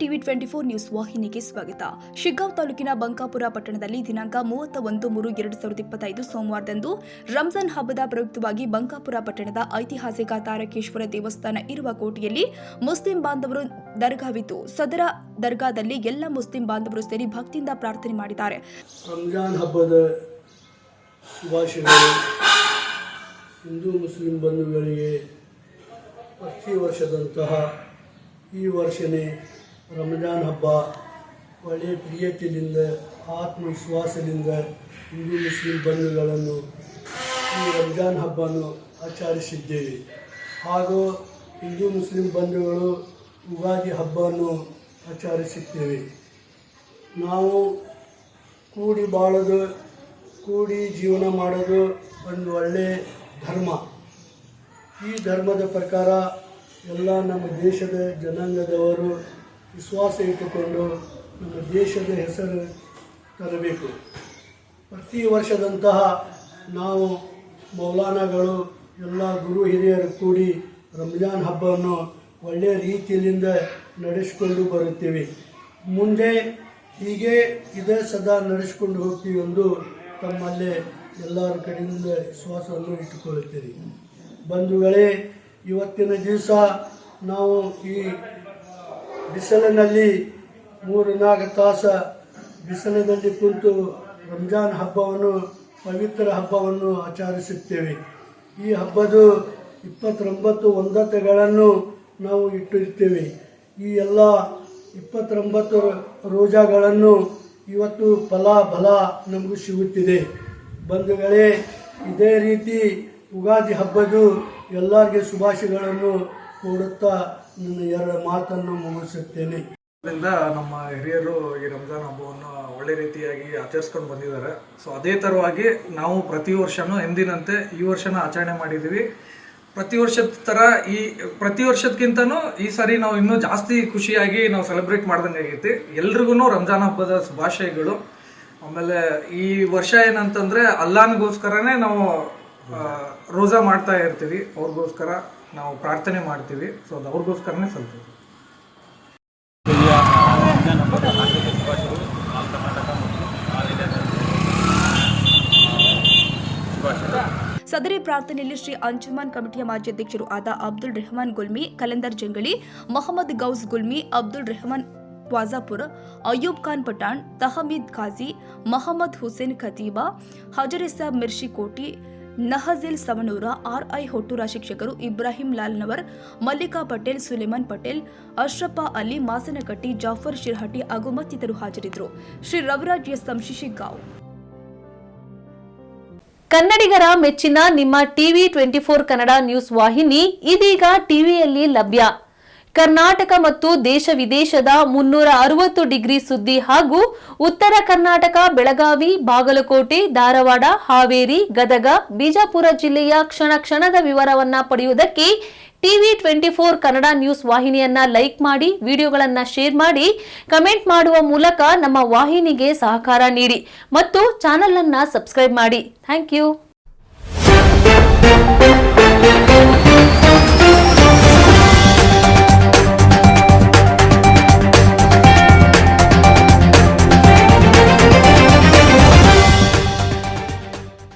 TV 24 news ವಾಹಿನಿಗೆ ಸ್ವಾಗತ. ಶಿಗ್ಗಾಂವ್ ತಾಲೂಕಿನ ಬಂಕಾಪುರ ಪಟ್ಟಣದಲ್ಲಿ ದಿನಾಂಕ 31/3/2025 ಸೋಮವಾರದಂದು ರಂಜಾನ್ ಹಬ್ಬದ ಪ್ರಯುಕ್ತವಾಗಿ ಬಂಕಾಪುರ ಪಟ್ಟಣದ ಐತಿಹಾಸಿಕ ತಾರಕೇಶ್ವರ ದೇವಸ್ಥಾನ ಇರುವ ಕೋಟೆಯಲ್ಲಿ ಮುಸ್ಲಿಂ ಬಾಂಧವರು ದರ್ಗಾವಿದ್ದು, ಸದರ ದರ್ಗಾದಲ್ಲಿ ಎಲ್ಲ ಮುಸ್ಲಿಂ ಬಾಂಧವರು ಸೇರಿ ಭಕ್ತಿಯಿಂದ ಪ್ರಾರ್ಥನೆ ಮಾಡಿದ್ದಾರೆ. ರಂಜಾನ್ ಹಬ್ಬದ ಶುಭಾಶಯಗಳು ಹಿಂದೂ ಮುಸ್ಲಿಂ ಬಂಧುಗಳಿಗೆ ಪ್ರತಿ ವರ್ಷದಂತಹ ಈ ವರ್ಷನೇ ರಂಜಾನ್ ಹಬ್ಬ ಒಳ್ಳೆಯ ಪ್ರಿಯತೆಯಿಂದ ಆತ್ಮವಿಶ್ವಾಸದಿಂದ ಹಿಂದೂ ಮುಸ್ಲಿಂ ಬಂಧುಗಳನ್ನು ಈ ರಂಜಾನ್ ಹಬ್ಬವನ್ನು ಆಚರಿಸಿದ್ದೇವೆ. ಹಾಗೂ ಹಿಂದೂ ಮುಸ್ಲಿಂ ಬಂಧುಗಳು ಯುಗಾದಿ ಹಬ್ಬವನ್ನು ಆಚರಿಸುತ್ತೇವೆ. ನಾವು ಕೂಡಿ ಬಾಳೋದು, ಕೂಡಿ ಜೀವನ ಮಾಡೋದು ಒಂದು ಒಳ್ಳೆಯ ಧರ್ಮ. ಈ ಧರ್ಮದ ಪ್ರಕಾರ ಎಲ್ಲ ನಮ್ಮ ದೇಶದ ಜನಾಂಗದವರು ವಿಶ್ವಾಸ ಇಟ್ಟುಕೊಂಡು ನಮ್ಮ ದೇಶದ ಹೆಸರು ತರಬೇಕು. ಪ್ರತಿ ವರ್ಷದಂತಹ ನಾವು ಮೌಲಾನಾಗಳು ಎಲ್ಲ ಗುರು ಹಿರಿಯರು ಕೂಡಿ ರಂಜಾನ್ ಹಬ್ಬವನ್ನು ಒಳ್ಳೆಯ ರೀತಿಯಿಂದ ನಡೆಸಿಕೊಂಡು ಬರುತ್ತೇವೆ. ಮುಂದೆ ಹೀಗೆ ಇದೇ ಸದಾ ನಡೆಸಿಕೊಂಡು ಹೋಗ್ತೀವಿ ಎಂದು ತಮ್ಮಲ್ಲೇ ಎಲ್ಲರ ಕಡೆಯಿಂದ ವಿಶ್ವಾಸವನ್ನು ಇಟ್ಟುಕೊಳ್ಳುತ್ತೇವೆ. ಬಂಧುಗಳೇ, ಇವತ್ತಿನ ದಿವಸ ನಾವು ಈ ಬಿಸಿಲಿನಲ್ಲಿ 3-4 ತಾಸು ಬಿಸಿಲಿನಲ್ಲಿ ಕುಂತು ರಂಜಾನ್ ಹಬ್ಬವನ್ನು, ಪವಿತ್ರ ಹಬ್ಬವನ್ನು ಆಚರಿಸುತ್ತೇವೆ. ಈ ಹಬ್ಬದ 29 ನಾವು ಇಟ್ಟಿರ್ತೇವೆ. ಈ ಎಲ್ಲ 29 ರೋಜಾಗಳನ್ನು ಇವತ್ತು ಫಲ ನಮಗೂ ಸಿಗುತ್ತಿದೆ. ಬಂಧುಗಳೇ, ಇದೇ ರೀತಿ ಯುಗಾದಿ ಹಬ್ಬದ ಎಲ್ಲರಿಗೆ ಶುಭಾಶಯಗಳನ್ನು ಕೊಡುತ್ತಾ ನನ್ನ 2 ಮಾತನ್ನು ಮುಗಿಸುತ್ತೇನೆ. ನಮ್ಮ ಹಿರಿಯರು ಈ ರಂಜಾನ್ ಹಬ್ಬವನ್ನು ಒಳ್ಳೆ ರೀತಿಯಾಗಿ ಆಚರಿಸ್ಕೊಂಡು ಬಂದಿದ್ದಾರೆ. ಸೊ ಅದೇ ಥರವಾಗಿ ನಾವು ಪ್ರತಿ ವರ್ಷನೂ ಎಂದಿನಂತೆ ಈ ವರ್ಷನ ಆಚರಣೆ ಮಾಡಿದ್ದೀವಿ. ಪ್ರತಿ ವರ್ಷದ ಥರ ಪ್ರತಿ ವರ್ಷದಕ್ಕಿಂತನೂ ಈ ಸಾರಿ ನಾವು ಇನ್ನೂ ಜಾಸ್ತಿ ಖುಷಿಯಾಗಿ ನಾವು ಸೆಲೆಬ್ರೇಟ್ ಮಾಡ್ದಂಗೆ ಆಗೈತಿ. ಎಲ್ರಿಗೂ ರಂಜಾನ್ ಹಬ್ಬದ ಶುಭಾಶಯಗಳು. ಆಮೇಲೆ ಈ ವರ್ಷ ಏನಂತಂದರೆ ಅಲ್ಲಾನಿಗೋಸ್ಕರನೇ ನಾವು ರೋಜಾ ಮಾಡ್ತಾ ಇರ್ತೀವಿ, ಅವ್ರಿಗೋಸ್ಕರ ನಾವು ಪ್ರಾರ್ಥನೆ ಮಾಡ್ತೀವಿ. ಸೊ ಅದು ಅವ್ರಿಗೋಸ್ಕರನೇ ಸ್ವಲ್ಪ ಸದರಿ ಪ್ರಾರ್ಥನೆಯಲ್ಲಿ ಶ್ರೀ ಅಂಜುಮನ್ ಕಮಿಟಿಯ ಮಾಜಿ ಅಧ್ಯಕ್ಷರು ಆದ ಅಬ್ದುಲ್ ರೆಹಮಾನ್ ಗುಲ್ಮಿ, ಕಲಂದರ್ ಜಂಗಲಿ, ಮೊಹಮ್ಮದ್ ಗೌಸ್ ಗುಲ್ಮಿ, ಅಬ್ದುಲ್ ರೆಹಮಾನ್ ವಾಜಾಪುರ್, ಅಯ್ಯೂಬ್ ಖಾನ್ ಪಠಾಣ್, ತಹಮೀದ್ ಖಾಜಿ, ಮೊಹಮ್ಮದ್ ಹುಸೇನ್ ಖತೀಬಾ, ಹಜರಿಸಾಬ್ ಮಿರ್ಷಿಕೋಟಿ, ನಹಜಿಲ್ ಸವಣೂರ, ಆರ್ಐ ಹೊಟ್ಟೂರ ಶಿಕ್ಷಕರು ಇಬ್ರಾಹಿಂ ಲಾಲ್ನವರ್, ಮಲ್ಲಿಕಾ ಪಟೇಲ್, ಸುಲೇಮಾನ್ ಪಟೇಲ್, ಅಶ್ರಫ ಅಲಿ, ಮಾಸನಕಟ್ಟಿ, ಜಾಫರ್ ಶಿರ್ಹಟ್ಟಿ ಹಾಗೂ ಮತ್ತಿತರರು ಹಾಜರಿದ್ದರು. ಶ್ರೀ ರವಿರಾಜ್ ಎಸ್ ಶಿಗ್ಗಾಂವ್. ಕನ್ನಡಿಗರ ಮೆಚ್ಚಿನ ನಿಮ್ಮ ಟಿವಿ 24 ಕನ್ನಡ ನ್ಯೂಸ್ ವಾಹಿನಿ ಇದೀಗ ಟಿವಿಯಲ್ಲಿ ಲಭ್ಯ. ಕರ್ನಾಟಕ ಮತ್ತು ದೇಶ ವಿದೇಶದ 360 ಡಿಗ್ರಿ ಸುದ್ದಿ ಹಾಗೂ ಉತ್ತರ ಕರ್ನಾಟಕ, ಬೆಳಗಾವಿ, ಬಾಗಲಕೋಟೆ, ಧಾರವಾಡ, ಹಾವೇರಿ, ಗದಗ, ಬಿಜಾಪುರ ಜಿಲ್ಲೆಯ ಕ್ಷಣ ಕ್ಷಣದ ವಿವರವನ್ನ ಪಡೆಯುವುದಕ್ಕೆ ಟಿವಿ 24 ಕನ್ನಡ ನ್ಯೂಸ್ ವಾಹಿನಿಯನ್ನ ಲೈಕ್ ಮಾಡಿ, ವಿಡಿಯೋಗಳನ್ನ ಶೇರ್ ಮಾಡಿ, ಕಮೆಂಟ್ ಮಾಡುವ ಮೂಲಕ ನಮ್ಮ ವಾಹಿನಿಗೆ ಸಹಕಾರ ನೀಡಿ ಮತ್ತು ಚಾನೆಲ್ ಅನ್ನ ಸಬ್ಸ್ಕ್ರೈಬ್ ಮಾಡಿ. Thank you.